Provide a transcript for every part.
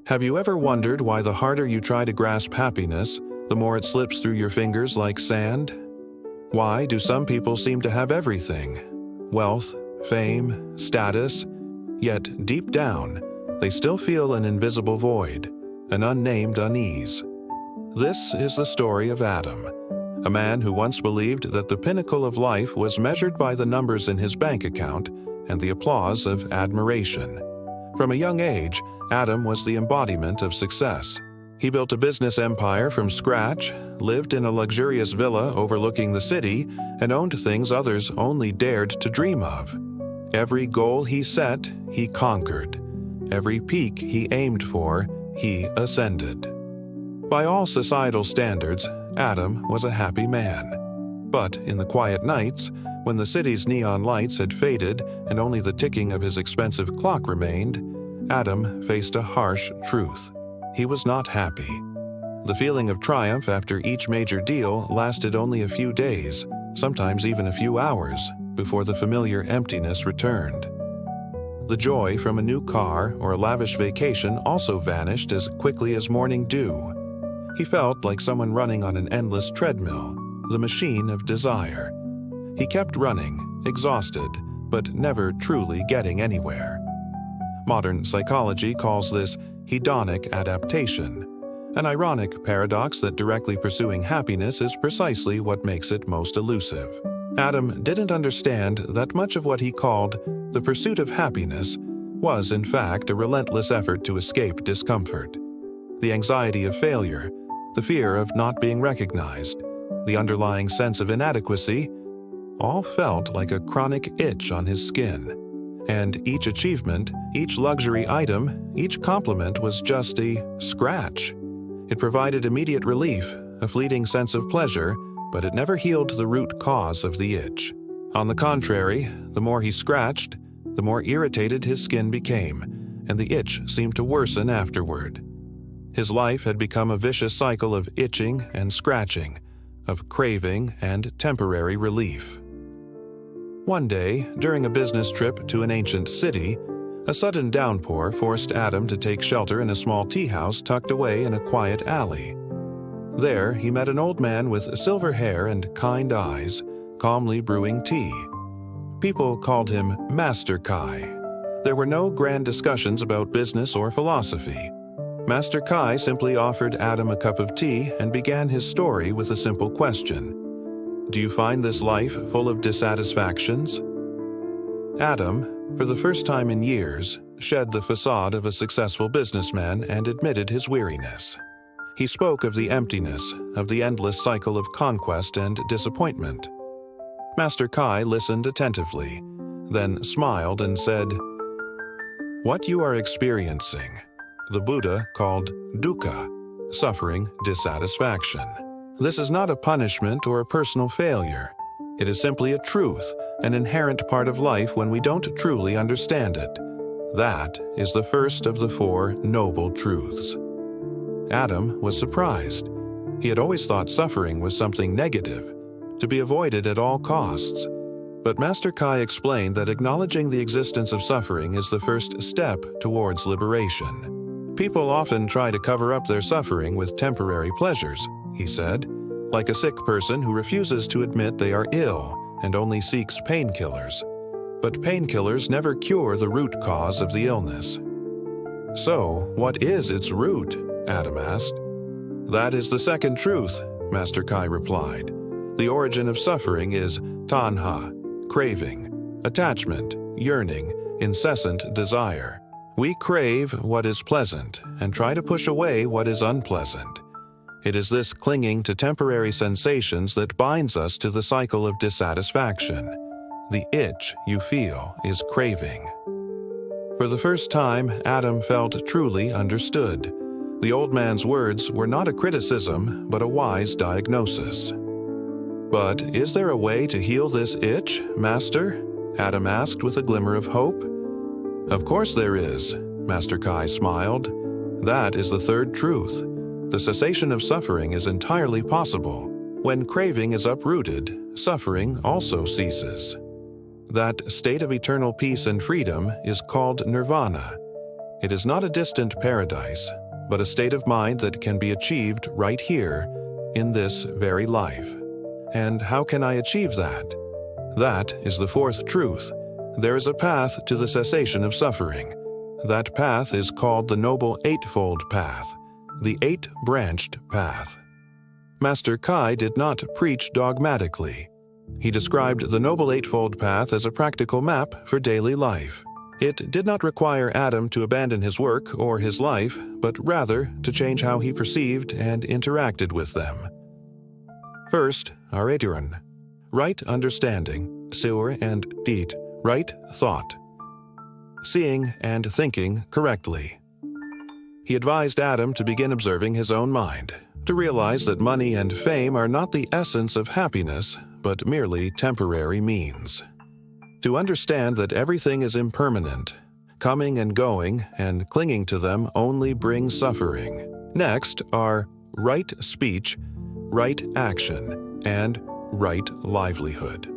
Have you ever wondered why the harder you try to grasp happiness, the more it slips through your fingers like sand? Why do some people seem to have everything? Wealth, fame, status, yet deep down, they still feel an invisible void, an unnamed unease. This is the story of Adam, a man who once believed that the pinnacle of life was measured by the numbers in his bank account and the applause of admiration. From a young age, Adam was the embodiment of success. He built a business empire from scratch, lived in a luxurious villa overlooking the city, and owned things others only dared to dream of. Every goal he set, he conquered. Every peak he aimed for, he ascended. By all societal standards, Adam was a happy man. But in the quiet nights, when the city's neon lights had faded and only the ticking of his expensive clock remained, Adam faced a harsh truth. He was not happy. The feeling of triumph after each major deal lasted only a few days, sometimes even a few hours, before the familiar emptiness returned. The joy from a new car or a lavish vacation also vanished as quickly as morning dew. He felt like someone running on an endless treadmill, the machine of desire. He kept running, exhausted, but never truly getting anywhere. Modern psychology calls this hedonic adaptation, an ironic paradox that directly pursuing happiness is precisely what makes it most elusive. Adam didn't understand that much of what he called the pursuit of happiness was in fact a relentless effort to escape discomfort. The anxiety of failure, the fear of not being recognized, the underlying sense of inadequacy, all felt like a chronic itch on his skin. And each achievement, each luxury item, each compliment was just a scratch. It provided immediate relief, a fleeting sense of pleasure, but it never healed the root cause of the itch. On the contrary, the more he scratched, the more irritated his skin became, and the itch seemed to worsen afterward. His life had become a vicious cycle of itching and scratching, of craving and temporary relief. One day, during a business trip to an ancient city, a sudden downpour forced Adam to take shelter in a small tea house tucked away in a quiet alley. There, he met an old man with silver hair and kind eyes, calmly brewing tea. People called him Master Kai. There were no grand discussions about business or philosophy. Master Kai simply offered Adam a cup of tea and began his story with a simple question. Do you find this life full of dissatisfactions? Adam, for the first time in years, shed the facade of a successful businessman and admitted his weariness. He spoke of the emptiness, of the endless cycle of conquest and disappointment. Master Kai listened attentively, then smiled and said, "What you are experiencing, the Buddha called dukkha, suffering, dissatisfaction. This is not a punishment or a personal failure. It is simply a truth, an inherent part of life when we don't truly understand it. That is the first of the four noble truths." Adam was surprised. He had always thought suffering was something negative, to be avoided at all costs. But Master Kai explained that acknowledging the existence of suffering is the first step towards liberation. People often try to cover up their suffering with temporary pleasures, he said, like a sick person who refuses to admit they are ill and only seeks painkillers. But painkillers never cure the root cause of the illness. So, what is its root? Adam asked. That is the second truth, Master Kai replied. The origin of suffering is tanha, craving, attachment, yearning, incessant desire. We crave what is pleasant and try to push away what is unpleasant. It is this clinging to temporary sensations that binds us to the cycle of dissatisfaction. The itch you feel is craving. For the first time, Adam felt truly understood. The old man's words were not a criticism, but a wise diagnosis. But is there a way to heal this itch, Master? Adam asked with a glimmer of hope. Of course there is, Master Kai smiled. That is the third truth. The cessation of suffering is entirely possible. When craving is uprooted, suffering also ceases. That state of eternal peace and freedom is called nirvana. It is not a distant paradise, but a state of mind that can be achieved right here, in this very life. And how can I achieve that? That is the fourth truth. There is a path to the cessation of suffering. That path is called the Noble Eightfold Path, the eight-branched path. Master Kai did not preach dogmatically. He described the Noble Eightfold Path as a practical map for daily life. It did not require Adam to abandon his work or his life, but rather to change how he perceived and interacted with them. First, Aretiran, right understanding, Siur and Dit, right thought, seeing and thinking correctly. He advised Adam to begin observing his own mind, to realize that money and fame are not the essence of happiness, but merely temporary means. To understand that everything is impermanent, coming and going, and clinging to them only brings suffering. Next are right speech, right action, and right livelihood.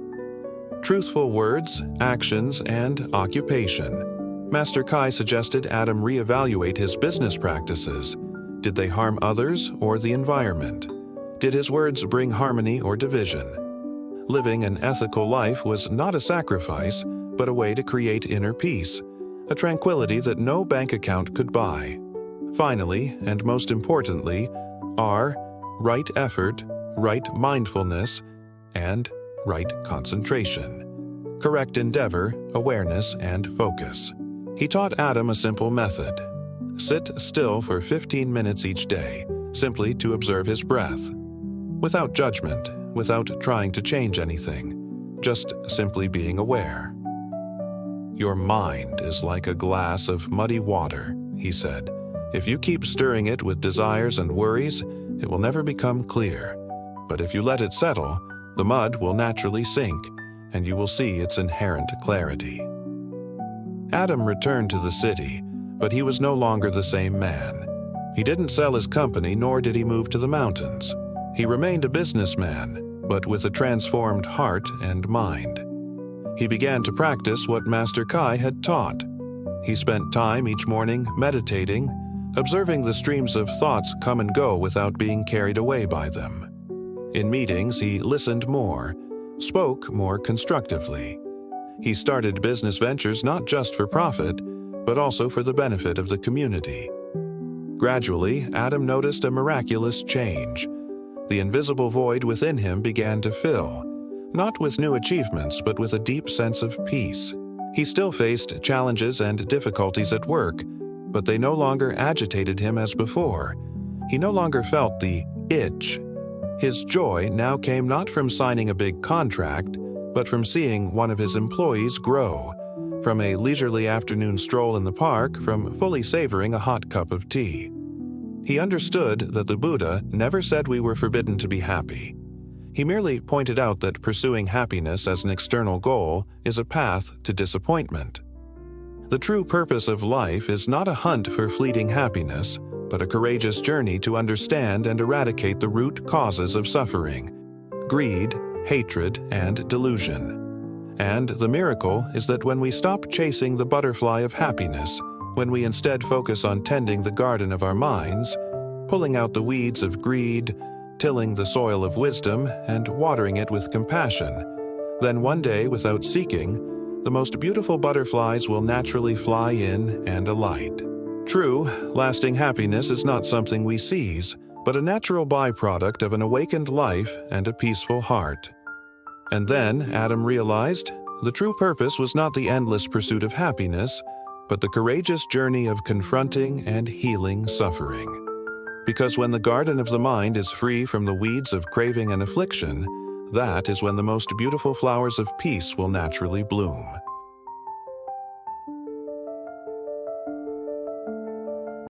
Truthful words, actions, and occupation. Master Kai suggested Adam reevaluate his business practices. Did they harm others or the environment? Did his words bring harmony or division? Living an ethical life was not a sacrifice, but a way to create inner peace, a tranquility that no bank account could buy. Finally, and most importantly, are right effort, right mindfulness, and right concentration. Correct endeavor, awareness, and focus. He taught Adam a simple method. Sit still for 15 minutes each day, simply to observe his breath. Without judgment, without trying to change anything, just simply being aware. Your mind is like a glass of muddy water, he said. If you keep stirring it with desires and worries, it will never become clear. But if you let it settle, the mud will naturally sink, and you will see its inherent clarity. Adam returned to the city, but he was no longer the same man. He didn't sell his company, nor did he move to the mountains. He remained a businessman, but with a transformed heart and mind. He began to practice what Master Kai had taught. He spent time each morning meditating, observing the streams of thoughts come and go without being carried away by them. In meetings, he listened more, spoke more constructively. He started business ventures not just for profit, but also for the benefit of the community. Gradually, Adam noticed a miraculous change. The invisible void within him began to fill, not with new achievements, but with a deep sense of peace. He still faced challenges and difficulties at work, but they no longer agitated him as before. He no longer felt the itch. His joy now came not from signing a big contract, but from seeing one of his employees grow, from a leisurely afternoon stroll in the park, from fully savoring a hot cup of tea. He understood that the Buddha never said we were forbidden to be happy. He merely pointed out that pursuing happiness as an external goal is a path to disappointment. The true purpose of life is not a hunt for fleeting happiness, but a courageous journey to understand and eradicate the root causes of suffering: greed, hatred, and delusion. And the miracle is that when we stop chasing the butterfly of happiness, when we instead focus on tending the garden of our minds, pulling out the weeds of greed, tilling the soil of wisdom, and watering it with compassion, then one day, without seeking, the most beautiful butterflies will naturally fly in and alight. True, lasting happiness is not something we seize, but a natural byproduct of an awakened life and a peaceful heart. And then Adam realized the true purpose was not the endless pursuit of happiness, but the courageous journey of confronting and healing suffering. Because when the garden of the mind is free from the weeds of craving and affliction, that is when the most beautiful flowers of peace will naturally bloom.